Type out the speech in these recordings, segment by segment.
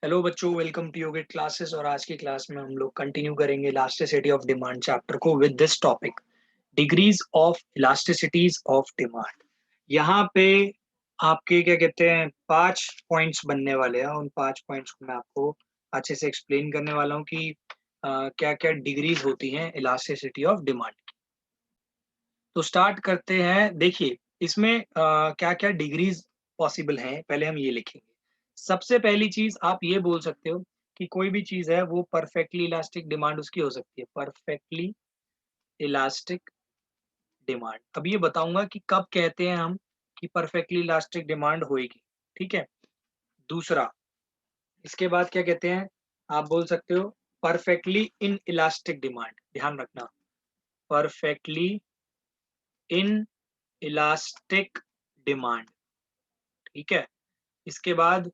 Hello बच्चों, welcome to yogic classes. और आज की क्लास में हम लोग कंटिन्यू करेंगे इलास्टिसिटी ऑफ डिमांड चैप्टर को with this topic, degrees of इलास्टिसिटीज of demand. यहाँ पे आपके क्या कहते हैं 5 पॉइंट्स बनने वाले हैं। उन 5 पॉइंट्स को मैं आपको अच्छे से एक्सप्लेन करने वाला हूँ कि क्या क्या डिग्रीज होती हैं इलास्टिसिटी ऑफ डिमांड। तो स्टार्ट करते हैं। देखिए इसमें क्या क्या डिग्रीज पॉसिबल हैं, पहले हम ये लिखेंगे। सबसे पहली चीज आप ये बोल सकते हो कि कोई भी चीज है वो परफेक्टली इलास्टिक डिमांड उसकी हो सकती है, परफेक्टली इलास्टिक डिमांड। अब ये बताऊंगा कि कब कहते हैं हम कि परफेक्टली इलास्टिक डिमांड होएगी। ठीक है। दूसरा, इसके बाद क्या कहते हैं, आप बोल सकते हो परफेक्टली इन इलास्टिक डिमांड। ध्यान रखना, परफेक्टली इन इलास्टिक डिमांड। ठीक है। इसके बाद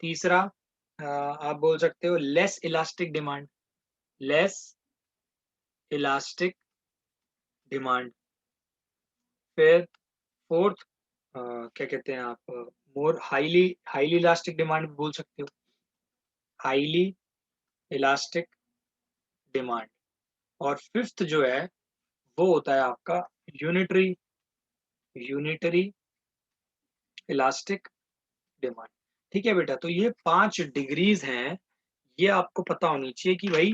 तीसरा, आप बोल सकते हो less elastic demand, less elastic demand. फिर फोर्थ, क्या कहते हैं आप, मोर हाईली हाईली इलास्टिक डिमांड भी बोल सकते हो, हाईली इलास्टिक डिमांड। और फिफ्थ जो है वो होता है आपका यूनिटरी यूनिटरी इलास्टिक डिमांड। ठीक है बेटा, तो ये 5 डिग्रीज हैं। ये आपको पता होनी चाहिए कि भाई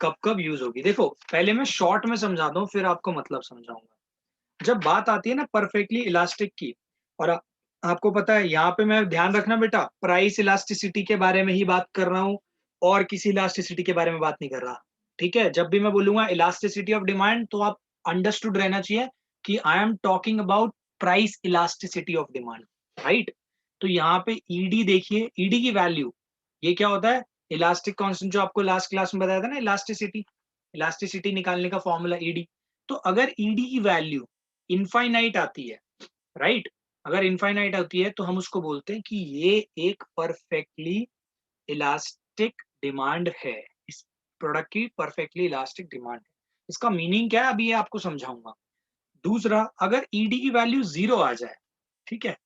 कब कब यूज होगी। देखो पहले मैं शॉर्ट में समझाता हूँ, फिर आपको मतलब समझाऊंगा। जब बात आती है ना परफेक्टली इलास्टिक की, और आपको पता है यहाँ पे मैं, ध्यान रखना बेटा, प्राइस इलास्टिसिटी के बारे में ही बात कर रहा हूँ और किसी इलास्टिसिटी के बारे में बात नहीं कर रहा। ठीक है। जब भी मैं बोलूंगा इलास्टिसिटी ऑफ डिमांड तो आप अंडरस्टूड रहना चाहिए कि I am talking about price elasticity of demand, right. तो यहाँ पे ईडी देखिए, ईडी की वैल्यू, ये क्या होता है, इलास्टिक कांस्टेंट, जो आपको लास्ट क्लास में बताया था ना, इलास्टिसिटी इलास्टिसिटी निकालने का फॉर्मूला ईडी। तो अगर ईडी की वैल्यू इनफाइनाइट आती है, राइट, अगर इनफाइनाइट आती है तो हम उसको बोलते हैं कि ये एक परफेक्टली इलास्टिक डिमांड है। इस प्रोडक्ट की परफेक्टली इलास्टिक डिमांड है। इसका मीनिंग क्या है अभी ये आपको समझाऊंगा। दूसरा, अगर ईडी की वैल्यू जीरो आ जाए, ठीक है,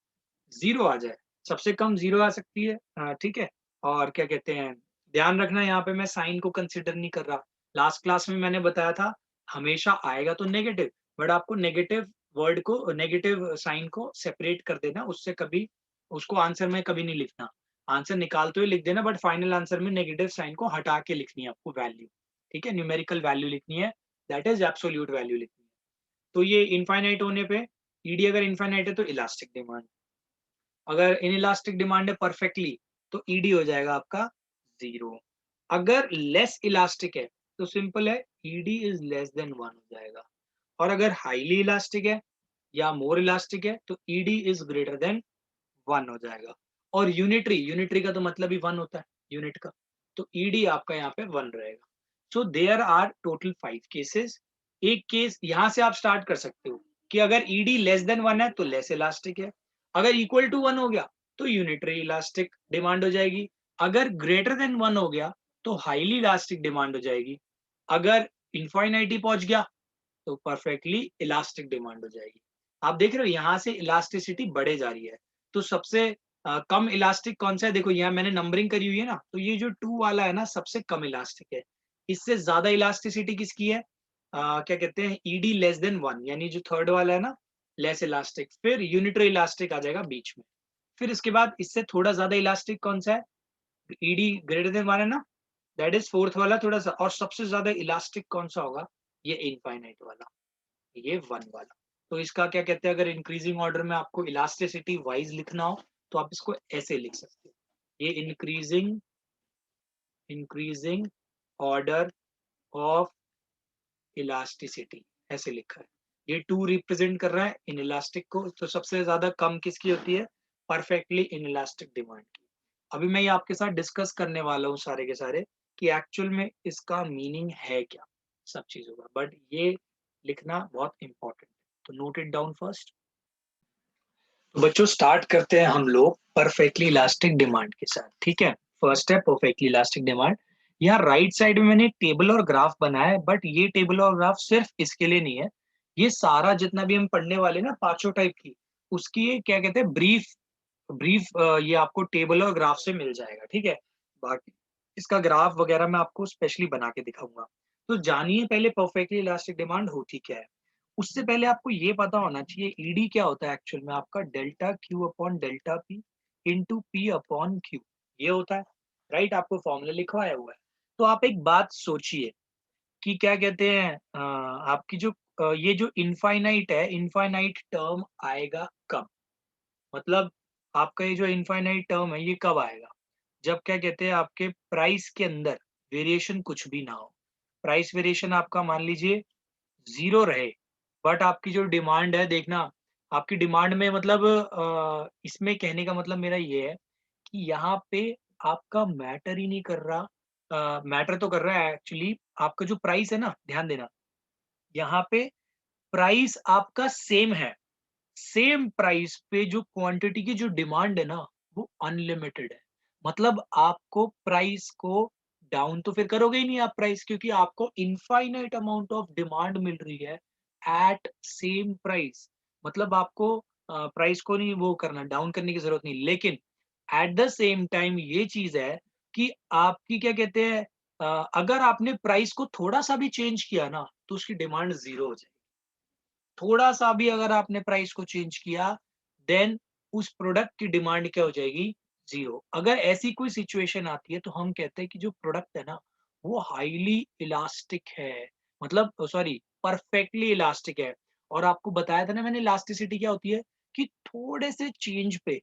जीरो आ जाए, सबसे कम जीरो आ सकती है, ठीक है। और क्या कहते हैं, ध्यान रखना यहाँ पे मैं साइन को कंसिडर नहीं कर रहा। लास्ट क्लास में मैंने बताया था हमेशा आएगा तो नेगेटिव, बट आपको नेगेटिव वर्ड को, नेगेटिव साइन को सेपरेट कर देना, उससे कभी उसको आंसर में कभी नहीं लिखना। आंसर निकालते हुए लिख देना, बट फाइनल आंसर में नेगेटिव साइन को हटा के लिखनी है आपको वैल्यू। ठीक है, न्यूमेरिकल वैल्यू लिखनी है, दैट इज एब्सोल्यूट वैल्यू लिखनी है। तो ये इनफाइनाइट होने पे, ईडी अगर इनफाइनाइट है तो इलास्टिक डिमांड, अगर इनइलास्टिक डिमांड है परफेक्टली तो ईडी हो जाएगा आपका जीरो। अगर लेस इलास्टिक है तो सिंपल है, ईडी इज लेस देन 1 हो जाएगा। और अगर हाईली इलास्टिक है या मोर इलास्टिक है तो ईडी इज ग्रेटर देन 1 हो जाएगा। और यूनिटरी, यूनिटरी का तो मतलब ही 1 होता है, यूनिट का, तो ईडी आपका यहाँ पे 1 रहेगा। So there are total 5 cases. एक केस यहाँ से आप स्टार्ट कर सकते हो कि अगर ईडी लेस देन 1 है तो लेस इलास्टिक है, अगर इक्वल टू 1 हो गया तो यूनिटरी इलास्टिक डिमांड हो जाएगी, अगर ग्रेटर देन 1 हो गया तो हाईली इलास्टिक डिमांड हो जाएगी, अगर इनफाइनाइटी पहुंच गया तो परफेक्टली इलास्टिक डिमांड हो जाएगी। आप देख रहे हो यहाँ से इलास्टिसिटी बढ़े जा रही है। तो सबसे कम इलास्टिक कौन सा है, देखो यहाँ मैंने नंबरिंग करी हुई है ना, तो ये जो 2 वाला है ना सबसे कम इलास्टिक है। इससे ज्यादा इलास्टिसिटी किसकी है, क्या कहते हैं, ईडी लेस देन 1, यानी जो थर्ड वाला है ना, लेस इलास्टिक। फिर यूनिटरी इलास्टिक आ जाएगा बीच में। फिर इसके बाद इससे थोड़ा ज्यादा इलास्टिक कौन सा है, ईडी ग्रेटर देन 1 है ना, दैट इज फोर्थ वाला थोड़ा सा। और सबसे ज्यादा इलास्टिक कौन सा होगा, ये इनफाइनाइट वाला, ये 1 वाला। तो इसका क्या कहते हैं, अगर इंक्रीजिंग ऑर्डर में आपको इलास्टिसिटी वाइज लिखना हो तो आप इसको ऐसे लिख सकते हो, ये increasing increasing order of elasticity, ऐसे लिखा है। ये 2 रिप्रेजेंट कर रहा है इन इलास्टिक को, तो सबसे ज्यादा कम किसकी होती है, परफेक्टली इन इलास्टिक डिमांड की। अभी मैं ये आपके साथ डिस्कस करने वाला हूँ सारे के सारे कि एक्चुअल में इसका मीनिंग है क्या, सब चीजों का, बट ये लिखना बहुत इंपॉर्टेंट है, तो नोट इट डाउन फर्स्ट। तो बच्चों स्टार्ट करते हैं हम लोग परफेक्टली इलास्टिक डिमांड के साथ। ठीक है, फर्स्ट है परफेक्टली इलास्टिक डिमांड। यहाँ राइट साइड में मैंने टेबल और ग्राफ बनाया है, बट ये टेबल और ग्राफ सिर्फ इसके लिए नहीं है, ये सारा जितना भी हम पढ़ने वाले ना 5 टाइप की, उसकी क्या कहते हैं, ब्रीफ ब्रीफ ये आपको टेबल और ग्राफ से मिल जाएगा, ठीक है? बाकी इसका ग्राफ वगैरह मैं आपको स्पेशली बना के दिखाऊँगा। तो जानिए पहले परफेक्टली इलास्टिक डिमांड होती क्या है? उससे पहले आपको ये पता होना चाहिए ईडी क्या होता है एक्चुअल में आपका delta Q upon delta P into P upon Q ये होता है, राइट? आपको फॉर्मूला लिखवाया हुआ है। तो आप एक बात सोचिए कि क्या कहते हैं आपकी जो ये जो इनफाइनाइट है, इनफाइनाइट टर्म आएगा कब? मतलब आपका ये जो इनफाइनाइट टर्म है ये कब आएगा? जब क्या कहते हैं आपके प्राइस के अंदर वेरिएशन कुछ भी ना हो। प्राइस वेरिएशन आपका मान लीजिए 0 रहे, बट आपकी जो डिमांड है देखना, आपकी डिमांड में मतलब इसमें कहने का मतलब मेरा ये है कि यहाँ पे आपका मैटर ही नहीं कर रहा मैटर तो कर रहा है एक्चुअली आपका जो प्राइस है ना, ध्यान देना, यहाँ पे प्राइस आपका सेम है। सेम प्राइस पे जो क्वांटिटी की जो डिमांड है ना, वो अनलिमिटेड है। मतलब आपको प्राइस को डाउन तो फिर करोगे ही नहीं आप प्राइस क्योंकि आपको इनफाइनाइट अमाउंट ऑफ डिमांड मिल रही है एट सेम प्राइस। मतलब आपको प्राइस को नहीं वो करना, डाउन करने की जरूरत नहीं। लेकिन एट द सेम टाइम ये चीज है कि आपकी क्या कहते हैं अगर आपने प्राइस को थोड़ा सा भी चेंज किया ना, तो उसकी डिमांड जीरो हो जाएगी। थोड़ा-सा भी अगर आपने प्राइस को चेंज किया, देन उस प्रोडक्ट की डिमांड क्या हो जाएगी? ज़ीरो। अगर ऐसी कोई सिचुएशन आती है, तो हम कहते हैं कि जो प्रोडक्ट है ना, वो हाइली इलास्टिक है। मतलब सॉरी, परफेक्टली इलास्टिक है। और आपको बताया था ना मैंने इलास्टिसिटी क्या होती है, कि थोड़े से चेंज पे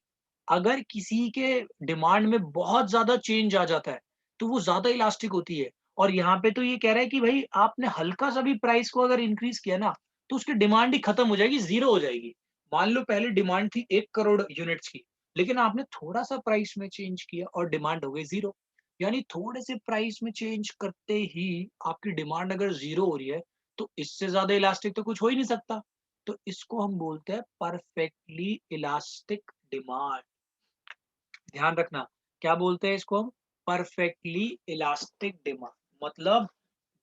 अगर किसी के डिमांड में बहुत ज़्यादा चेंज आ जाता है, तो वो ज़्यादा इलास्टिक होती है। और यहाँ पे तो ये कह रहा है कि भई आपने हल्का-सा भी प्राइस को अगर इंक्रीज़ किया ना, तो उसकी डिमांड ही खत्म हो जाएगी, ज़ीरो हो जाएगी। मान लो पहले डिमांड थी 1 करोड़ यूनिट्स की, लेकिन आपने थोड़ा-सा प्राइस में चेंज किया और डिमांड हो गई ज़ीरो। यानी थोड़े से प्राइस में चेंज करते ही आपकी डिमांड अगर ज़ीरो हो रही है, तो इससे ज़्यादा इलास्टिक तो कुछ हो ही नहीं सकता। तो इसको हम बोलते हैं परफेक्टली इलास्टिक डिमांड। ध्यान रखना, क्या बोलते हैं इसको हम? Perfectly elastic demand. मतलब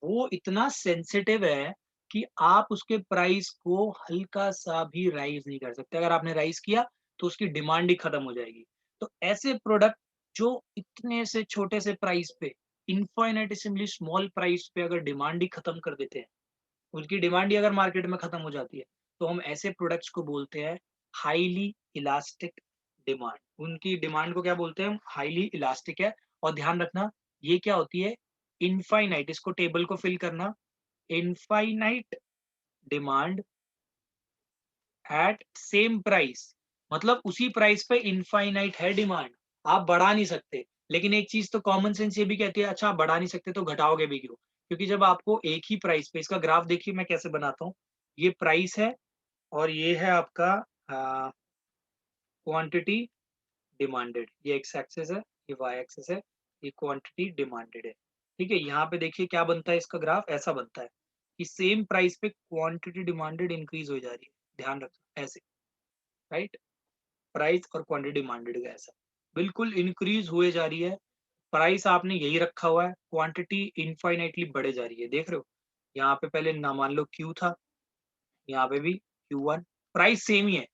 वो इतना सेंसिटिव है कि आप उसके प्राइस को हल्का-सा भी राइज़ नहीं कर सकते। अगर आपने राइज़ किया, तो उसकी डिमांड ही खत्म हो जाएगी। तो ऐसे प्रोडक्ट जो इतने से छोटे से प्राइस पे, इनफाइनिटेसिमली स्मॉल प्राइस पे अगर डिमांड ही खत्म कर देते हैं, उनकी डिमांड ही अगर मार्केट में खत्म हो जाती है, तो हम ऐसे प्रोडक्ट्स को बोलते हैं हाइली इलास्टिक डिमांड। उनकी डिमांड को क्या बोलते हैं हम? हाइली इलास्टिक है। और ध्यान रखना, ये क्या होती है? इनफाइनाइट, इसको टेबल को फिल करना, infinite demand eight same price. मतलब उसी प्राइस पे इनफाइनाइट है डिमांड, आप बढ़ा नहीं सकते। लेकिन एक चीज तो कॉमन सेंस ये भी कहती है, अच्छा आप बढ़ा नहीं सकते तो घटाओगे भी क्यों? क्योंकि जब आपको एक ही प्राइस पे, इसका ग्राफ देखिए मैं कैसे बनाता हूँ। ये प्राइस है और ये है आपका क्वांटिटी डिमांडेड। ये एक्स एक्सिस है, ये वाई एक्सिस है, ये क्वांटिटी डिमांडेड है। ठीक है, यहाँ पे देखिए क्या बनता है, इसका ग्राफ ऐसा बनता है कि सेम प्राइस पे क्वांटिटी डिमांडेड इंक्रीज हो जा रही है। ध्यान रखना ऐसे, राइट? प्राइस और क्वांटिटी डिमांडेड का ऐसा बिल्कुल इंक्रीज हुए जा रही है। प्राइस आपने यही रखा हुआ है, क्वांटिटी इनफाइनाइटली बढ़े जा रही है, देख रहे हो? यहाँ पे पहले ना मान लो क्यू था, यहाँ पे भी क्यू वन, प्राइस सेम ही है।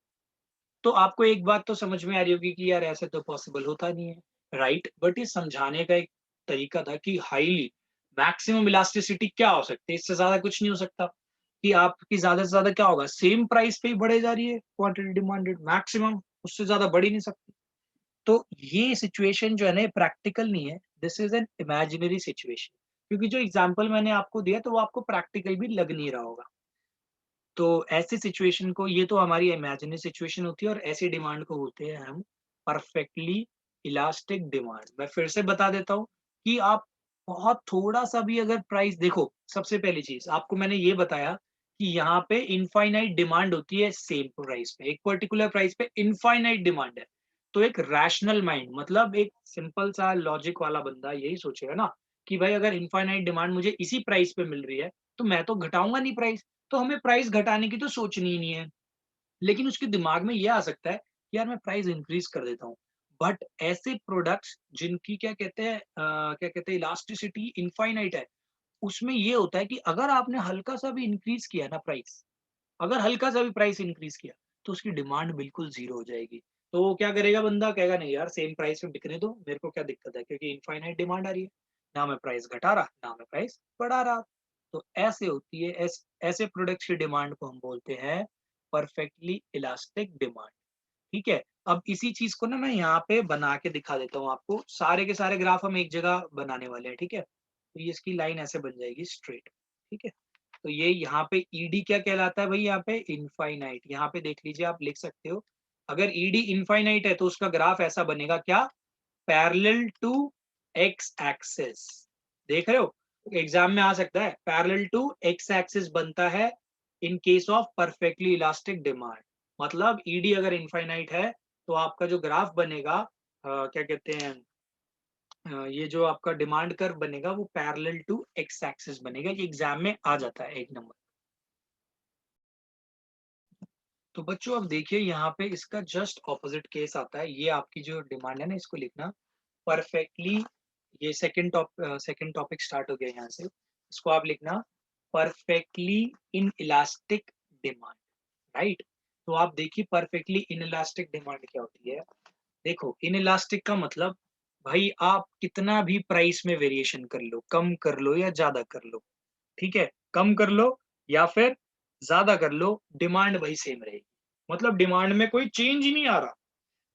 तो आपको एक बात तो समझ में आ रही होगी कि यार ऐसे तो पॉसिबल होता नहीं है, राइट? बट ये समझाने का एक तरीका था कि हाईली मैक्सिमम इलास्टिसिटी क्या हो सकती है, इससे ज्यादा कुछ नहीं हो सकता। कि आपकी ज्यादा से ज्यादा क्या होगा, सेम प्राइस पे ही बढ़े जा रही है क्वांटिटी डिमांडेड, मैक्सिमम उससे ज्यादा बढ़ ही नहीं सकती। तो ये सिचुएशन जो है ना, प्रैक्टिकल नहीं है, this is an imaginary situation. क्योंकि जो एग्जांपल मैंने आपको दिया तो वो आपको प्रैक्टिकल भी लग नहीं रहा होगा। तो ऐसी सिचुएशन को, ये तो हमारी इमेजिनरी सिचुएशन होती है और ऐसी डिमांड को बोलते हैं हम परफेक्टली इलास्टिक डिमांड। मैं फिर से बता देता हूँ कि आप बहुत थोड़ा-सा भी अगर प्राइस देखो, सबसे पहली चीज़ आपको मैंने ये बताया कि यहाँ पे इनफाइनाइट डिमांड होती है सेम प्राइस पे, एक पर्टिकुलर प्राइस पे इनफाइनाइट डिमांड है। तो एक रैशनल माइंड, मतलब एक सिंपल सा लॉजिक वाला बंदा यही सोचेगा ना कि भाई अगर इनफाइनाइट डिमांड मुझे इसी प्राइस पे मिल रही है, तो मैं तो घटाऊँगा नहीं प्राइस। तो हमें प्राइस घटाने की तो सोचनी ही नहीं है। लेकिन उसके दिमाग में ये आ सकता है कि यार मैं प्राइस इंक्रीज कर देता हूँ। बट ऐसे प्रोडक्ट्स जिनकी क्या कहते हैं क्या कहते हैं इलास्टिसिटी इनफाइनाइट है, उसमें ये होता है कि अगर आपने हल्का सा भी इंक्रीज किया ना प्राइस, अगर हल्का सा भी प्राइस इंक्रीज किया, तो उसकी डिमांड बिल्कुल ज़ीरो हो जाएगी। तो वो क्या करेगा बंदा, कहेगा नहीं यार सेम प्राइस पे बिकने दो, मेरे को क्या दिक्कत है, क्योंकि इनफाइनाइट डिमांड आ रही है, ना मैं प्राइस घटा रहा ना मैं प्राइस बढ़ा रहा। तो ऐसे होती है, ऐसे प्रोडक्ट्स की डिमांड को हम बोलते हैं परफेक्टली इलास्टिक डिमांड। ठीक है, अब इसी चीज को ना मैं यहाँ पे बना के दिखा देता हूँ आपको, सारे के सारे ग्राफ हम एक जगह बनाने वाले हैं। ठीक है, तो ये इसकी लाइन ऐसे बन जाएगी स्ट्रेट। ठीक है, तो ये यहाँ पे ईडी क्या कहलाता है भाई, यहाँ पे इनफाइनाइट, यहाँ पे देख लीजिए आप लिख सकते हो, अगर ईडी इनफाइनाइट है तो उसका ग्राफ ऐसा बनेगा क्या, पैरेलल टू एक्स एक्सिस। देख रहे हो, एग्जाम में आ सकता है, पैरेलल टू एक्स एक्सिस बनता है इन case of perfectly elastic demand. मतलब ईडी अगर इनफाइनाइट है तो आपका जो ग्राफ बनेगा, क्या कहते हैं, ये जो आपका डिमांड कर्व बनेगा वो पैरेलल टू एक्स एक्सिस बनेगा। ये एग्जाम में आ जाता है 1 नंबर। तो बच्चों अब देखिए यहाँ पे इसका जस्ट ऑपोजिट केस आता है, ये आपकी जो डिमांड है ना इसको लिखना परफेक्टली, ये सेकंड टॉपिक स्टार्ट हो गया यहाँ से, इसको आप लिखना perfectly inelastic demand. Right, तो आप देखिए परफेक्टली इन इलास्टिक डिमांड क्या होती है। देखो इन इलास्टिक का मतलब, भाई आप कितना भी प्राइस में वेरिएशन कर लो, कम कर लो या ज्यादा कर लो, ठीक है, कम कर लो या फिर ज्यादा कर लो, डिमांड वही सेम रहेगी। मतलब डिमांड में कोई चेंज ही नहीं आ रहा,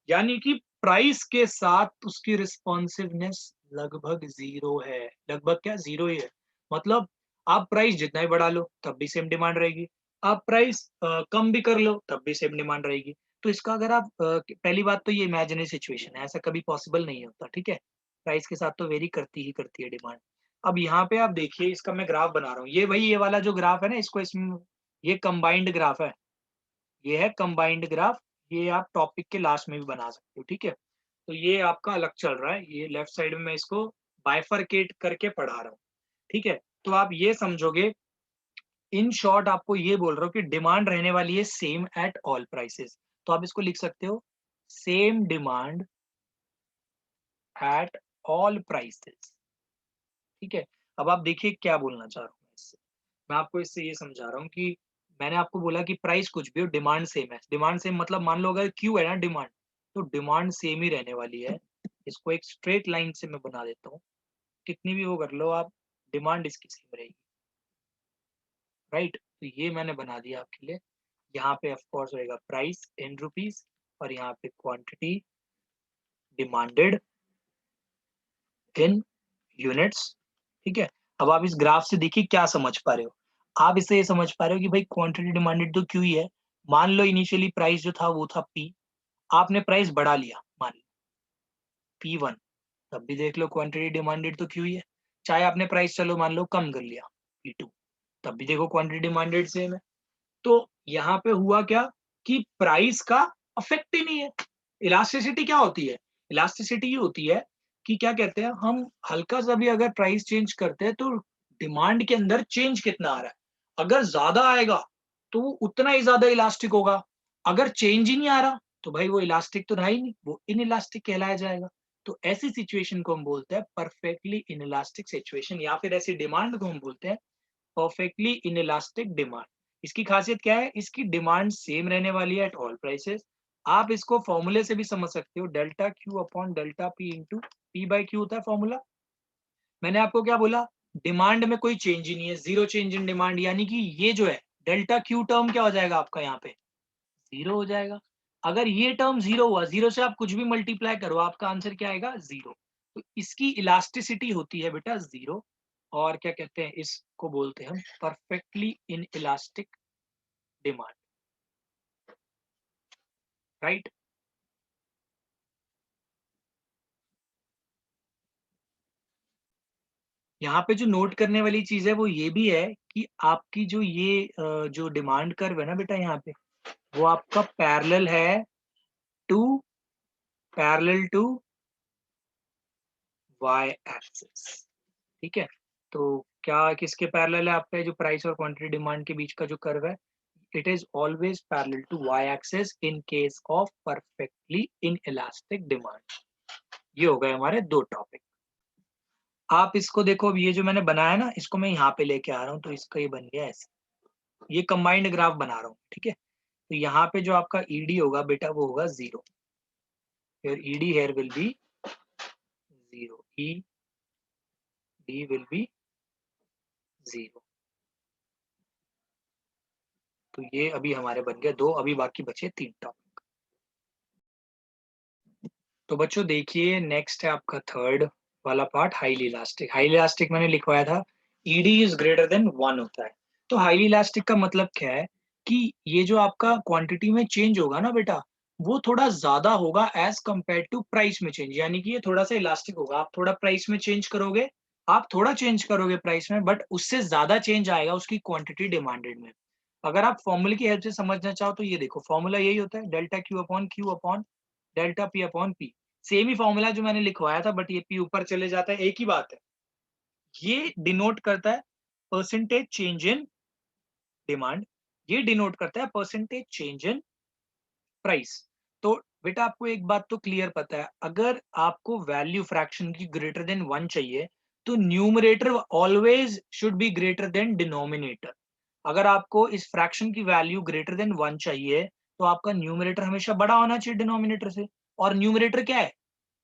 यानी कि प्राइस के साथ उसकी रिस्पॉन्सिवनेस लगभग जीरो है। लगभग क्या, जीरो ही है। मतलब आप प्राइस जितना ही बढ़ा लो तब भी सेम डिमांड रहेगी, आप प्राइस कम भी कर लो तब भी सेम डिमांड रहेगी। तो इसका अगर आप पहली बात तो ये इमेजिनरी सिचुएशन है, ऐसा कभी पॉसिबल नहीं होता। ठीक है, प्राइस के साथ तो वेरी करती ही करती है डिमांड। अब यहाँ पे आप देखिए, इसका मैं ग्राफ बना रहा हूँ, ये भाई ये वाला जो ग्राफ है ना, इसको इसमें, ये कंबाइंड ग्राफ है, ये है कंबाइंड ग्राफ। ये आप टॉपिक के लास्ट में भी बना सकते हो। ठीक है, तो ये आपका अलग चल रहा है, ये लेफ्ट साइड में मैं इसको बाइफरकेट करके पढ़ा रहा हूँ। ठीक है, तो आप ये समझोगे, इन शॉर्ट आपको ये बोल रहा हूँ कि डिमांड रहने वाली है सेम एट ऑल प्राइसेस। तो आप इसको लिख सकते हो same demand at all prices. ठीक है, अब आप देखिए क्या बोलना चाह रहा हूँ मैं इससे, मैं आपको इससे ये समझा रहा हूँ कि मैंने आपको बोला कि प्राइस कुछ भी हो, डिमांड सेम है। डिमांड सेम मतलब मान लो अगर क्यू है ना डिमांड, तो डिमांड सेम ही रहने वाली है। इसको एक स्ट्रेट लाइन से मैं बना देता हूँ, कितनी भी वो कर लो आप, डिमांड इसकी सेम रहेगी। राइट, तो ये मैंने बना दिया आपके लिए। यहाँ पे ऑफ कोर्स होएगा प्राइस इन रुपीज, और यहाँ पे क्वांटिटी डिमांडेड इन यूनिट्स। ठीक है, अब आप इस ग्राफ से देखिए क्या समझ पा रहे हो। आप इससे ये समझ पा रहे हो कि भाई क्वांटिटी डिमांडेड तो क्यू ही है। मान लो इनिशियली प्राइस जो था वो था पी, आपने प्राइस बढ़ा लिया, मान लो P1, तब भी देख लो क्वांटिटी डिमांडेड तो क्यू ही है। चाहे आपने प्राइस चलो मान लो कम कर लिया P2, तब भी देखो क्वांटिटी डिमांडेड सेम है। तो यहाँ पे हुआ क्या कि प्राइस का अफेक्ट ही नहीं है। इलास्टिसिटी क्या होती है, इलास्टिसिटी ये होती है कि क्या कहते हैं हम, हल्का सा भी अगर प्राइस चेंज करते हैं तो डिमांड के अंदर चेंज कितना आ रहा है। अगर ज्यादा आएगा तो वो उतना ही ज्यादा इलास्टिक होगा, अगर चेंज ही नहीं आ रहा तो भाई वो इलास्टिक तो रहा ही नहीं, वो इन इलास्टिक कहलाया जाएगा। तो ऐसी सिचुएशन को हम बोलते हैं परफेक्टली इन इलास्टिक सिचुएशन, या फिर ऐसी डिमांड को हम बोलते हैं परफेक्टली इन इलास्टिक डिमांड। इसकी खासियत क्या है, इसकी डिमांड सेम रहने वाली है एट ऑल प्राइसेस। आप इसको फॉर्मूले से भी समझ सकते हो, delta Q upon delta P into P by Q होता है फॉर्मूला। मैंने आपको क्या बोला, डिमांड में कोई चेंज ही नहीं है, जीरो चेंज इन डिमांड, यानी कि ये जो है डेल्टा क्यू टर्म क्या हो जाएगा आपका यहाँ पे, जीरो हो जाएगा। अगर ये टर्म जीरो हुआ, जीरो से आप कुछ भी मल्टीप्लाई करो आपका आंसर क्या आएगा, जीरो। तो इसकी इलास्टिसिटी होती है बेटा जीरो, और क्या कहते हैं इसको बोलते हैं हम perfectly inelastic demand. Right, यहाँ पे जो नोट करने वाली चीज है वो ये भी है कि आपकी जो ये जो डिमांड कर्व है ना बेटा, यहाँ पे वो आपका to parallel to Y axis. ठीक है, तो क्या किसके पैरेलल है आपका, जो प्राइस और क्वांटिटी डिमांड के बीच का जो कर्व है, it is always parallel to Y axis in case of perfectly inelastic demand. ये हो गए हमारे दो टॉपिक। आप इसको देखो, अब ये जो मैंने बनाया ना, इसको मैं यहाँ पे लेके आ रहा हूँ, तो इसका ये बन गया ऐसे, ये कंबाइंड ग्राफ बना रहा हूँ। ठीक है, तो यहाँ पे जो आपका ईडी होगा बेटा वो होगा zero. your ED here will be 0, ED will be 0। तो ये अभी हमारे बन गए 2, अभी बाकी बचे 3 टॉपिक। तो बच्चों देखिए नेक्स्ट है आपका थर्ड वाला part, highly elastic. Highly elastic मैंने लिखवाया था ED इज ग्रेटर देन 1 होता है। तो हाईली इलास्टिक का मतलब क्या है कि ये जो आपका क्वांटिटी में चेंज होगा ना बेटा, वो थोड़ा ज्यादा होगा एज कंपेयर टू प्राइस में चेंज, यानी कि ये थोड़ा सा इलास्टिक होगा। आप थोड़ा प्राइस में चेंज करोगे, आप थोड़ा चेंज करोगे प्राइस में, बट उससे ज्यादा चेंज आएगा उसकी क्वांटिटी डिमांडेड में। अगर आप फॉर्मूले की हेल्प से समझना चाहो तो ये देखो, फॉर्मूला यही होता है delta Q upon delta P upon P. Same ही फॉर्मूला जो मैंने लिखवाया था, बट ये पी ऊपर चले जाता है, एक ही बात है। ये डिनोट करता है परसेंटेज चेंज इन डिमांड, ये डिनोट करता है परसेंटेज चेंज इन प्राइस। तो बेटा आपको एक बात तो क्लियर पता है, अगर आपको वैल्यू फ्रैक्शन की ग्रेटर देन 1 चाहिए तो numerator always should be greater than denominator. अगर आपको इस फ्रैक्शन की वैल्यू ग्रेटर देन 1 चाहिए तो आपका न्यूमरेटर हमेशा बड़ा होना चाहिए डिनोमिनेटर से। और न्यूमरेटर क्या है?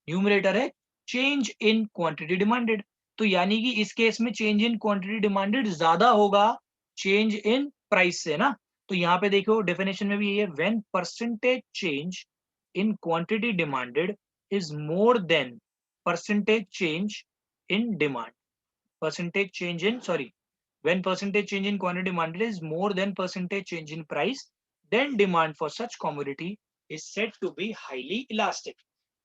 न्यूमरेटर है चेंज इन क्वांटिटी डिमांडेड। तो यानी कि इस केस में चेंज इन क्वांटिटी डिमांडेड ज्यादा होगा चेंज इन प्राइस से ना। तो यहाँ पे देखो डेफिनेशन में भी ये है, when percentage change in quantity demanded is more than percentage change in demand, percentage change in sorry when percentage change in quantity demanded is more than percentage change in price, then demand for such commodity is said to be highly elastic।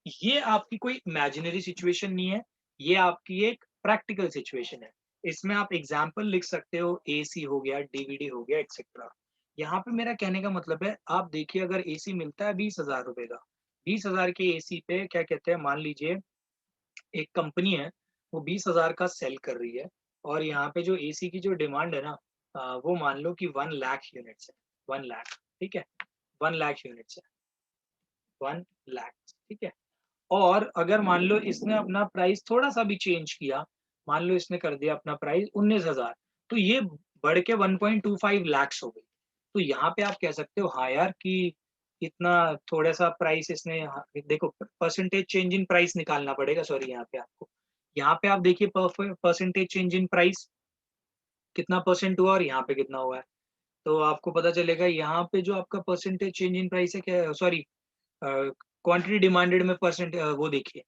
ये आपकी कोई imaginary situation नहीं है, ये आपकी एक practical situation है। इसमें आप एग्जाम्पल लिख सकते हो, एसी हो गया, डीवीडी हो गया, एक्सेट्रा। यहाँ पे मेरा कहने का मतलब है, आप देखिए अगर एसी मिलता है 20,000 रुपए का, 20,000 के एसी पे क्या कहते हैं, मान लीजिए एक कंपनी है वो 20,000 का सेल कर रही है, और यहाँ पे जो एसी की जो डिमांड है ना, वो मान लो कि 1 लाख यूनिट्स है। 1 लाख, ठीक है, 1 लाख यूनिट्स है, 1 लाख, ठीक है। और अगर मान लो इसने अपना प्राइस थोड़ा सा भी चेंज किया, मान लो इसने कर दिया अपना प्राइस 19,000, तो ये बढ़ के 1.25 लाख हो गई। तो यहाँ पे आप कह सकते हो हाँ यार कि इतना थोड़ा सा प्राइस इसने, देखो परसेंटेज चेंज इन प्राइस निकालना पड़ेगा, सॉरी यहाँ पे आपको, यहाँ पे आप देखिए परसेंटेज चेंज इन प्राइस कितना परसेंट हुआ और यहाँ पे कितना हुआ है। तो आपको पता चलेगा यहाँ पे जो आपका परसेंटेज चेंज इन प्राइस है, क्या सॉरी क्वांटिटी डिमांडेड में परसेंट, वो देखिए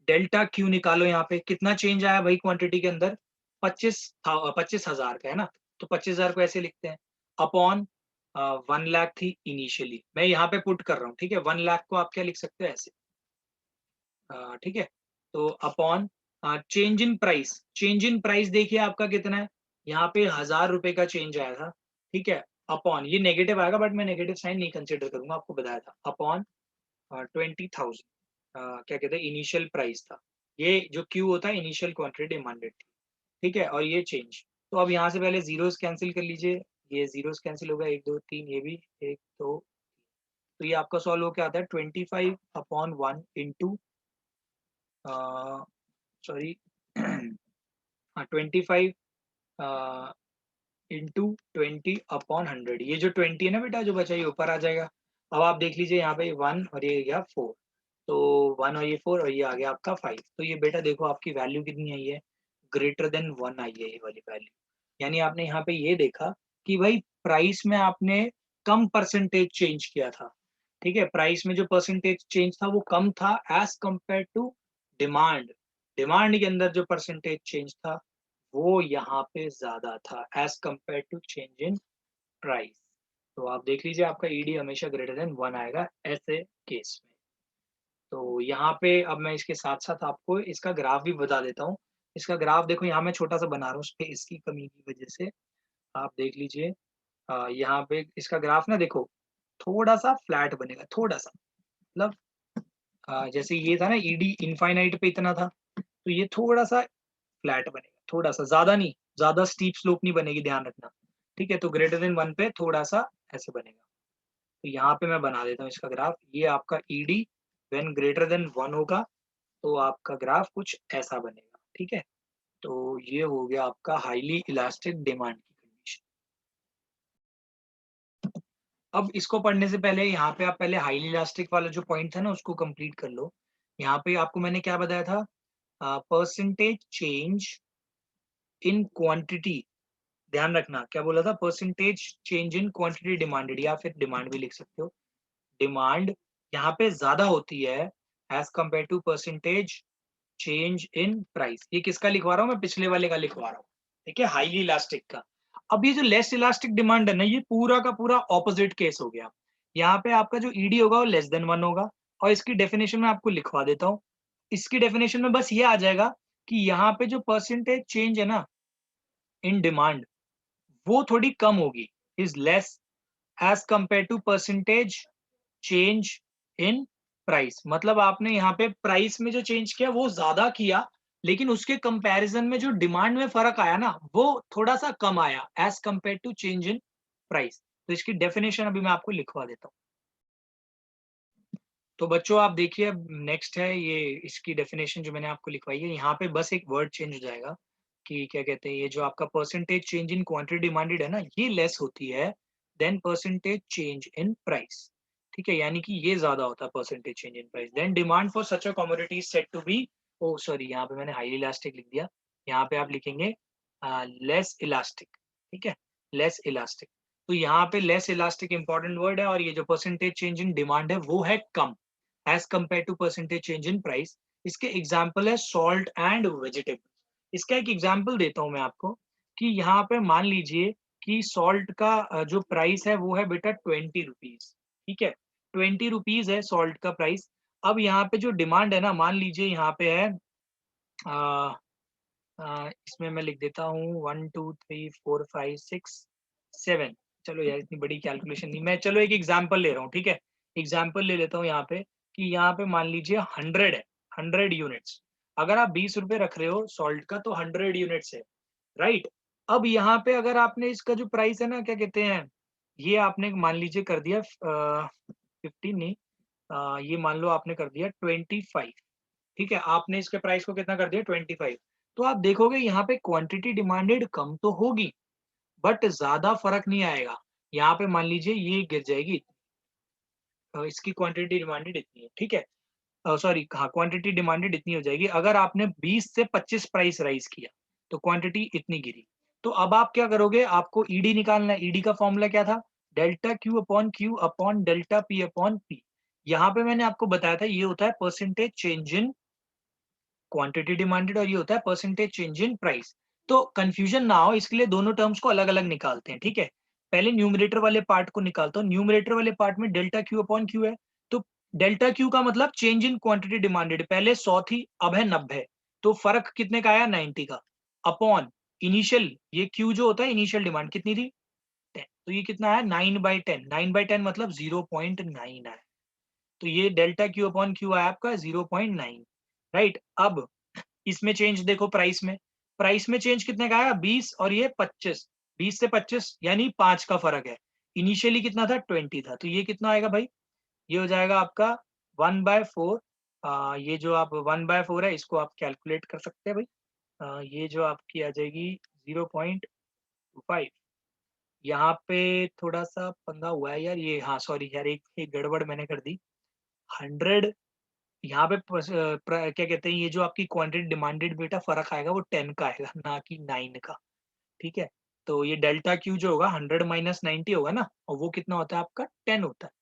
डेल्टा क्यू निकालो, यहाँ पे कितना चेंज आया भाई क्वांटिटी के अंदर, 25,000 का है ना। तो 25,000 को ऐसे लिखते हैं अपॉन 1 लाख थी इनिशियली, मैं यहाँ पे पुट कर रहा हूँ, ठीक है। 1 लाख को आप क्या लिख सकते हो ऐसे, ठीक है। तो upon change in price, change in price देखिए आपका कितना है, यहाँ पे 1,000 रुपए का चेंज आया था, ठीक है। अपॉन ये नेगेटिव आएगा, बट मैं नेगेटिव साइन नहीं कंसिडर करूंगा, आपको बताया था। अपॉन 20,000 क्या कहते हैं इनिशियल प्राइस था, ये जो क्यू होता है इनिशियल क्वांटिटी डिमांडेड थी, ठीक है। और ये चेंज, तो अब यहाँ से पहले जीरोस कैंसिल कर लीजिए, ये जीरोस कैंसिल होगा, 1 2 3, ये भी 1 2, तो ये आपका सॉल्व होकर आता है 25/1 इंटू सॉरी हाँ 25 इंटू 20/100, ये जो 20 है ना बेटा जो बचा ये ऊपर आ जाएगा। अब आप देख लीजिए यहाँ पे 1 और ये गया 4, तो 1 और ये 4 और ये आ गया आपका 5। तो ये बेटा देखो आपकी वैल्यू कितनी आई है, ग्रेटर देन 1 आई है ये वाली वैल्यू। यानी आपने यहाँ पे ये देखा कि भाई प्राइस में आपने कम परसेंटेज चेंज किया था, ठीक है। प्राइस में जो परसेंटेज चेंज था वो कम था as compare to demand, demand के अंदर जो परसेंटेज चेंज था वो यहाँ पे ज्यादा था as compare to change in price. तो आप देख लीजिए आपका ईडी हमेशा ग्रेटर देन 1 आएगा ऐसे केस में। तो यहाँ पे अब मैं इसके साथ साथ आपको इसका ग्राफ भी बता देता हूँ। इसका ग्राफ देखो यहाँ मैं छोटा सा बना रहा हूँ उस पे, इसकी कमी की वजह से आप देख लीजिए, यहाँ पे इसका ग्राफ ना देखो थोड़ा सा फ्लैट बनेगा, थोड़ा सा, मतलब जैसे ये था ना ईडी इनफाइनाइट पे इतना था, तो ये थोड़ा सा फ्लैट बनेगा, थोड़ा सा, ज्यादा नहीं, ज्यादा स्टीप स्लोप नहीं बनेगी, ध्यान रखना, ठीक है। तो ग्रेटर देन 1 पे थोड़ा सा ऐसे बनेगा। तो यहाँ पे मैं बना देता हूँ इसका ग्राफ, ये आपका ईडी व्हेन ग्रेटर देन 1 होगा तो आपका ग्राफ कुछ ऐसा बनेगा, ठीक है। तो ये हो गया आपका हाईली इलास्टिक डिमांड की कंडीशन। अब इसको पढ़ने से पहले यहाँ पे आप पहले हाईली इलास्टिक वाला जो पॉइंट था ना उसको कंप्लीट कर लो। यहाँ पे आपको मैंने क्या बताया था? परसेंटेज चेंज इन क्वांटिटी, ध्यान रखना क्या बोला था? Percentage change in quantity demanded, या फिर डिमांड भी लिख सकते हो। डिमांड यहाँ पे ज्यादा होती है as compare to percentage change in price. ये किसका लिखवा रहा हूँ मैं? पिछले वाले का लिखवा रहा हूँ, ठीक है, हाईली इलास्टिक का। अब ये जो लेस इलास्टिक डिमांड है ना, ये पूरा का पूरा ऑपोजिट केस हो गया। यहाँ पे आपका जो ईडी होगा वो लेस देन 1 होगा, और इसकी डेफिनेशन में आपको लिखवा देता हूँ। इसकी डेफिनेशन में बस ये आ जाएगा कि यहाँ पे जो परसेंटेज चेंज है ना इन डिमांड, वो थोड़ी कम होगी, is less as compare to percentage change in price. मतलब आपने यहाँ पे प्राइस में जो चेंज किया वो ज्यादा किया, लेकिन उसके कंपैरिजन में जो डिमांड में फर्क आया ना वो थोड़ा सा कम आया as compare to change in price. तो इसकी डेफिनेशन अभी मैं आपको लिखवा देता हूँ। तो बच्चों आप देखिए, अब नेक्स्ट है ये, इसकी डेफिनेशन जो मैंने आपको लिखवाई है, यहाँ पे बस एक वर्ड चेंज हो जाएगा कि क्या कहते हैं, ये जो आपका percentage change in quantity demanded है ना, ये लेस होती है than percentage change in price. ठीक है, यानी कि ये ज्यादा होता है percentage change in price. Then demand for such a commodity is said to be, oh sorry यहाँ पे मैंने हाईली इलास्टिक लिख दिया, यहाँ पे आप लिखेंगे लेस इलास्टिक। ठीक है, लेस इलास्टिक। तो यहाँ पे लेस इलास्टिक इंपॉर्टेंट वर्ड है, और ये जो परसेंटेज चेंज इन डिमांड है वो है कम as compare to percentage change in price. इसके एग्जाम्पल है सॉल्ट एंड वेजिटेबल। इसका एक एग्जाम्पल देता हूं मैं आपको कि यहाँ पे मान लीजिए कि सॉल्ट का जो प्राइस है वो है बेटा 20 रुपीज। ठीक है, 20 रुपीज है सॉल्ट का प्राइस। अब यहाँ पे जो डिमांड है ना, मान लीजिए यहाँ पे है इसमें मैं लिख देता हूँ 1 2 3 4 5 6 7। चलो यार इतनी बड़ी कैलकुलेशन नहीं, मैं चलो एक एग्जाम्पल ले रहा हूँ। ठीक है, एग्जाम्पल ले लेता हूँ यहाँ पे कि यहाँ पे मान लीजिए 100 है, 100 यूनिट्स। अगर आप 20 रुपए रख रहे हो सॉल्ट का तो 100 यूनिट्स है, राइट। अब यहाँ पे अगर आपने इसका जो प्राइस है ना, क्या कहते हैं, ये आपने मान लीजिए कर दिया 15 नहीं, ये मान लो आपने कर दिया 25। ठीक है, आपने इसके प्राइस को कितना कर दिया? 25। तो आप देखोगे यहाँ पे क्वांटिटी डिमांडेड कम तो होगी, बट ज्यादा फर्क नहीं आएगा। यहाँ पे मान लीजिए ये गिर जाएगी, इसकी क्वांटिटी डिमांडेड इतनी है। ठीक है, सॉरी हाँ, क्वांटिटी डिमांडेड इतनी हो जाएगी। अगर आपने 20 से 25 प्राइस राइज किया तो क्वांटिटी इतनी गिरी। तो अब आप क्या करोगे? आपको ईडी निकालना है। ईडी का फॉर्मूला क्या था? Delta Q upon delta P upon P. यहाँ पे मैंने आपको बताया था ये होता है percentage change in quantity demanded, और ये होता है परसेंटेज चेंज इन प्राइस। तो कंफ्यूजन ना हो इसके लिए दोनों टर्म्स को अलग अलग निकालते हैं। ठीक है, पहले न्यूमरेटर वाले पार्ट को निकालता हूँ। न्यूमरेटर वाले पार्ट में डेल्टा क्यू अपॉन क्यू है, तो डेल्टा क्यू का मतलब चेंज इन क्वांटिटी डिमांडेड, पहले 100 थी अब है 90, तो फर्क कितने का आया? 90 का। अपॉन इनिशियल, ये क्यू जो होता है इनिशियल डिमांड कितनी थी? 10, तो ये कितना आया? 9/10। 9/10 मतलब 0.9 आया। तो ये डेल्टा क्यू अपॉन क्यू आया आपका 0.9, राइट। अब इसमें चेंज देखो, प्राइस में चेंज कितने का आया? 20 और ये 25। 20 से 25 यानी 5 का फर्क है। इनिशियली कितना था? 20 था। तो ये कितना आएगा भाई? ये हो जाएगा आपका 1/4। ये जो आप 1/4 है इसको आप कैलकुलेट कर सकते हैं भाई। ये जो आपकी आ जाएगी 0.25। यहाँ पे थोड़ा सा पंगा हुआ है यार, ये हाँ सॉरी यार, एक गड़बड़ मैंने कर दी। 100 यहाँ पे क्या कहते हैं, ये जो आपकी क्वांटिटी डिमांडेड बेटा फर्क आएगा वो 10 का आएगा ना कि 9 का। ठीक है, तो ये डेल्टा क्यू जो होगा 100 माइनस 90 होगा ना, और वो कितना होता है आपका? 10 होता है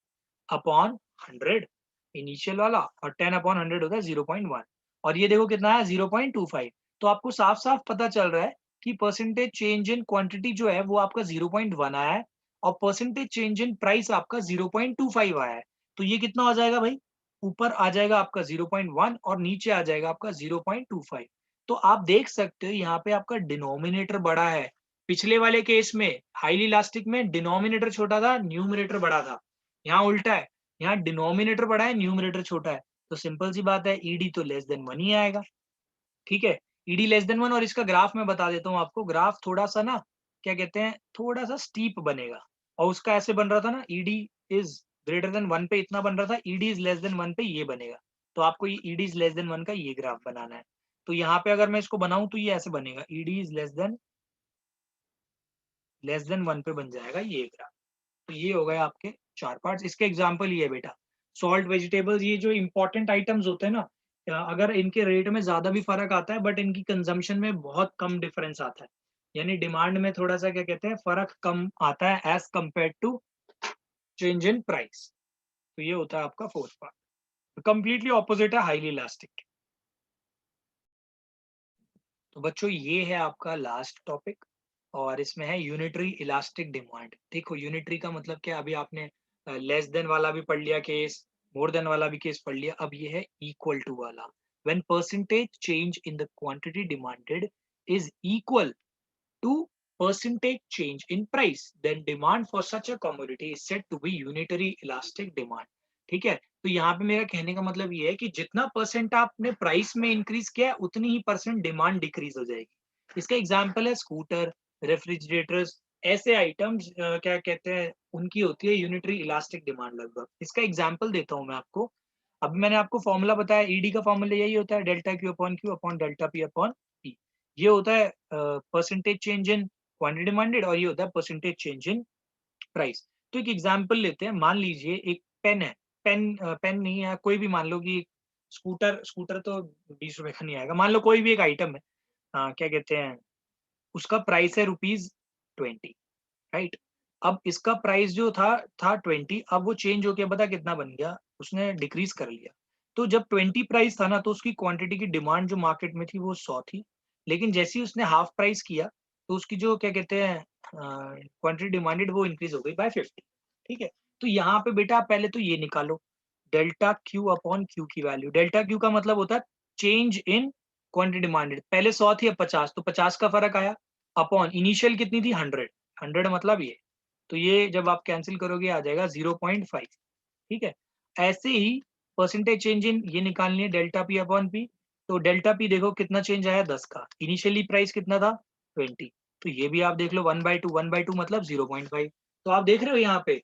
अपॉन 100 इनिशियल वाला, और 10 अपॉन 100 होता है 0.1। और ये देखो कितना है? 0.25। तो आपको साफ साफ पता चल रहा है कि परसेंटेज चेंज इन क्वांटिटी जो है वो आपका 0.1 आया है, और परसेंटेज चेंज इन प्राइस आपका 0.25 आया है। तो ये कितना हो जाएगा भाई? ऊपर आ जाएगा आपका 0.1 और नीचे आ जाएगा आपका 0.25। तो आप देख सकते हो यहाँ पे आपका डिनोमिनेटर बड़ा है। पिछले वाले केस में हाईली इलास्टिक में डिनोमिनेटर छोटा था, न्यूमरेटर बड़ा था। यहाँ उल्टा है, यहाँ डिनोमिनेटर बड़ा है, न्यूमरेटर छोटा है। तो सिंपल सी बात है, ईडी तो लेस देन 1 ही आएगा। ठीक है, ईडी लेस देन 1। और इसका ग्राफ मैं बता देता हूँ आपको। ग्राफ थोड़ा सा ना, क्या कहते हैं, थोड़ा सा स्टीप बनेगा। और उसका ऐसे बन रहा था ना, ईडी इज ग्रेटर देन 1 पे इतना बन रहा था, ईडी इज लेस देन 1 पे ये बनेगा। तो आपको ये ईडी इज लेस देन 1 का ये ग्राफ बनाना है। तो यहाँ पे अगर मैं इसको बनाऊं तो ये ऐसे बनेगा, ईडी इज लेस देन 1 पे बन जाएगा ये ग्राफ। तो ये हो गए आपके 4 पार्ट्स। इसके एग्जांपल ये है बेटा, सॉल्ट, वेजिटेबल्स, ये जो इम्पोर्टेंट आइटम्स होते हैं ना, अगर इनके रेट में ज़्यादा भी फ़र्क आता है बट इनकी कंजम्पशन में बहुत कम डिफरेंस आता है, यानी डिमांड में थोड़ा-सा क्या कहते हैं फ़र्क कम आता है as compared to change in price. तो ये होता है आपका 4th पार्ट। कंप्लीटली ऑपोजिट है हाइली इलास्टिक। तो बच्चों ये है आपका लास्ट टॉपिक और इसमें है यूनिटरी इलास्टिक डिमांड। देखो यूनिटरी का मतलब क्या, अभी आपने लेस देन वाला भी पढ़ लिया केस, मोर देन वाला भी केस पढ़ लिया, अब ये है इक्वल टू वाला। When percentage change in the quantity demanded is equal to percentage change in price, then demand for such a commodity is said to be unitary elastic demand। ठीक है, तो यहाँ पे मेरा कहने का मतलब ये है कि जितना परसेंट आपने प्राइस में इंक्रीज किया है उतनी ही परसेंट डिमांड डिक्रीज हो जाएगी। इसका एग्जांपल है स्कूटर, रेफ्रिजरेटर्स, ऐसे आइटम्स क्या कहते हैं उनकी होती है यूनिटरी इलास्टिक डिमांड लगभग। इसका एग्जांपल देता हूँ मैं आपको। अब मैंने आपको फॉर्मूला बताया, ईडी का फॉर्मूला यही होता है, delta Q upon delta P upon P. ये होता है percentage change in quantity demanded और ये होता है परसेंटेज चेंज इन प्राइस। तो एक एग्जांपल लेते हैं, मान लीजिए एक पेन है, पेन नहीं है, कोई भी मान लो कि स्कूटर, स्कूटर तो 20 रुपए का नहीं आएगा, मान लो कोई भी एक आइटम है, क्या कहते हैं, उसका प्राइस है ₹20, राइट। अब इसका प्राइस जो था 20, अब वो चेंज होके पता कितना बन गया, उसने डिक्रीज कर लिया। तो जब 20 प्राइस था ना, तो उसकी क्वांटिटी की डिमांड जो मार्केट में थी वो 100 थी, लेकिन जैसे ही उसने हाफ प्राइस किया तो उसकी जो क्या कहते हैं क्वांटिटी डिमांडेड वो इंक्रीज हो गई बाय 50। ठीक है, तो यहाँ पे बेटा आप पहले तो ये निकालो, डेल्टा क्यू अपॉन क्यू की वैल्यू। डेल्टा क्यू का मतलब होता है चेंज इन क्वांटिटी डिमांडेड, पहले 100 थी अब 50, तो 50 का फर्क आया, अपॉन इनिशियल कितनी थी 100, 100 मतलब ये, तो ये जब आप कैंसिल करोगे आ जाएगा 0.5। ठीक है, ऐसे ही परसेंटेज चेंज इन ये निकालनी है डेल्टा पी अपॉन पी। तो डेल्टा पी देखो कितना चेंज आया 10 का, इनिशियली प्राइस कितना था 20, तो ये भी आप देख लो 1/2 मतलब 0.5। तो आप देख रहे हो यहाँ पे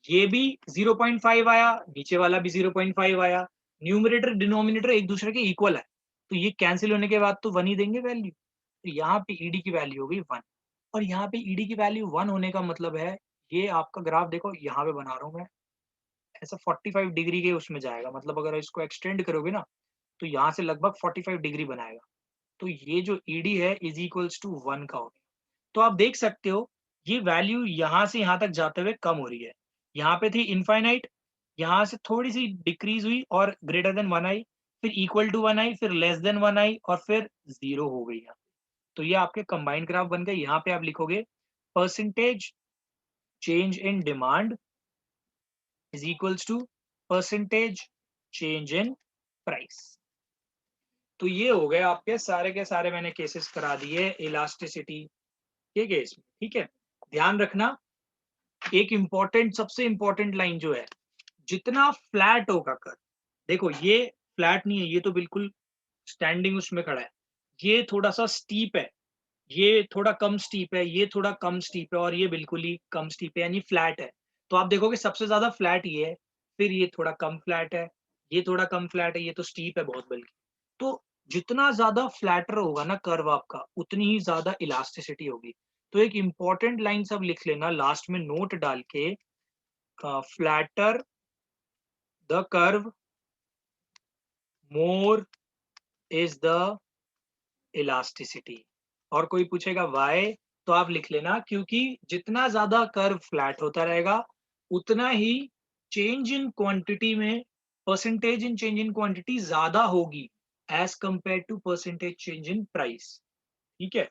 ये भी 0.5 आया, नीचे वाला भी 0.5 आया, न्यूमरेटर डिनोमिनेटर एक दूसरे के इक्वल है, तो ये कैंसिल होने के बाद तो 1 ही देंगे वैल्यू। तो यहाँ पे ईडी की वैल्यू हो गई 1, और यहाँ पे ईडी की वैल्यू 1 होने का मतलब है, ये आपका ग्राफ देखो यहाँ पे बना रहा हूँ मैं, ऐसा 45 डिग्री के उसमें जाएगा, मतलब अगर इसको एक्सटेंड करोगे ना तो यहाँ से लगभग 45 डिग्री बनाएगा। तो ये जो ईडी है इज इक्वल्स टू 1 का हो गया। तो आप देख सकते हो ये वैल्यू यहाँ से यहाँ तक जाते हुए कम हो रही है। यहाँ पे थी इनफाइनाइट, यहाँ से थोड़ी सी डिक्रीज हुई और ग्रेटर देन 1 आई, फिर इक्वल टू 1 आई, फिर लेस देन 1 आई और फिर 0 हो गई यहाँ। तो ये आपके कंबाइंड ग्राफ बन गए। यहाँ पे आप लिखोगे percentage change in demand is equals to percentage change in price. तो ये हो गए आपके सारे के सारे मैंने केसेस करा दिए इलास्टिसिटी के केस में। ठीक है, ध्यान रखना एक इम्पोर्टेंट, सबसे इम्पोर्टेंट लाइन जो है, जितना फ्लैट होगा कर, देखो ये फ्लैट नहीं है, ये तो बिल्कुल स्टैंडिंग उसमें खड़ा है, ये थोड़ा सा स्टीप है, ये थोड़ा कम स्टीप है, ये थोड़ा कम स्टीप है और ये बिल्कुल ही कम स्टीप है, यानी फ्लैट है। तो आप देखोगे सबसे ज्यादा फ्लैट ये है, फिर ये थोड़ा कम फ्लैट है, ये थोड़ा कम फ्लैट है, ये तो स्टीप है बहुत बल्कि। तो जितना ज्यादा फ्लैटर होगा ना कर्व आपका, उतनी ही ज्यादा इलास्टिसिटी होगी। तो एक इंपॉर्टेंट लाइन सब लिख लेना लास्ट में नोट डाल के, flatter the curve more is the elasticity. और कोई पूछेगा व्हाई, तो आप लिख लेना क्योंकि जितना ज्यादा कर्व फ्लैट होता रहेगा उतना ही चेंज इन क्वांटिटी में, percentage in change in quantity ज्यादा होगी as compare to percentage change in price. ठीक है,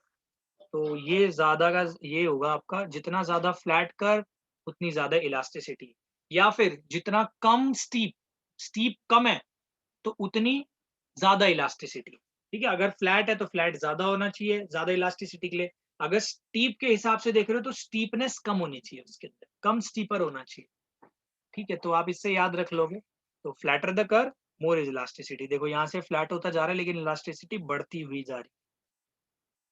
तो ये ज्यादा का ये होगा आपका, जितना ज्यादा फ्लैट कर्व उतनी ज्यादा इलास्टिसिटी, या फिर जितना कम स्टीप, स्टीप कम है तो उतनी ज्यादा इलास्टिसिटी। ठीक है, अगर फ्लैट है तो फ्लैट ज्यादा होना चाहिए ज्यादा इलास्टिसिटी के लिए, अगर स्टीप के हिसाब से देख रहे हो तो स्टीपनेस कम होनी चाहिए, उसके अंदर कम स्टीपर होना चाहिए। ठीक है, तो आप इससे याद रख लोगे। तो flatter the curve more is elasticity, देखो यहाँ से फ्लैट होता जा रहा है लेकिन इलास्टिसिटी बढ़ती हुई जा रही।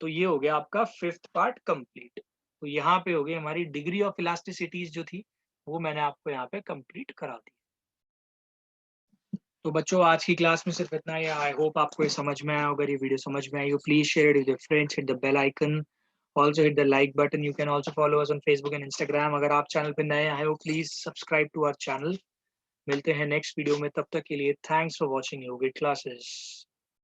तो ये हो गया आपका 5th पार्ट कंप्लीट। तो यहाँ पे हो गई हमारी डिग्री ऑफ इलास्टिसिटीज जो थी वो मैंने आपको यहाँ पे कंप्लीट करा दी। तो बच्चों आज की क्लास में सिर्फ इतना ही। आई होप आपको ये समझ में आया। अगर ये वीडियो समझ में आई हो please share it with your friends, hit the bell icon also hit the like button. You can also follow us on Facebook and Instagram. अगर आप चैनल पे नए आए हो please subscribe to our channel. मिलते हैं नेक्स्ट वीडियो में, तब तक के लिए thanks for watching yogic classes.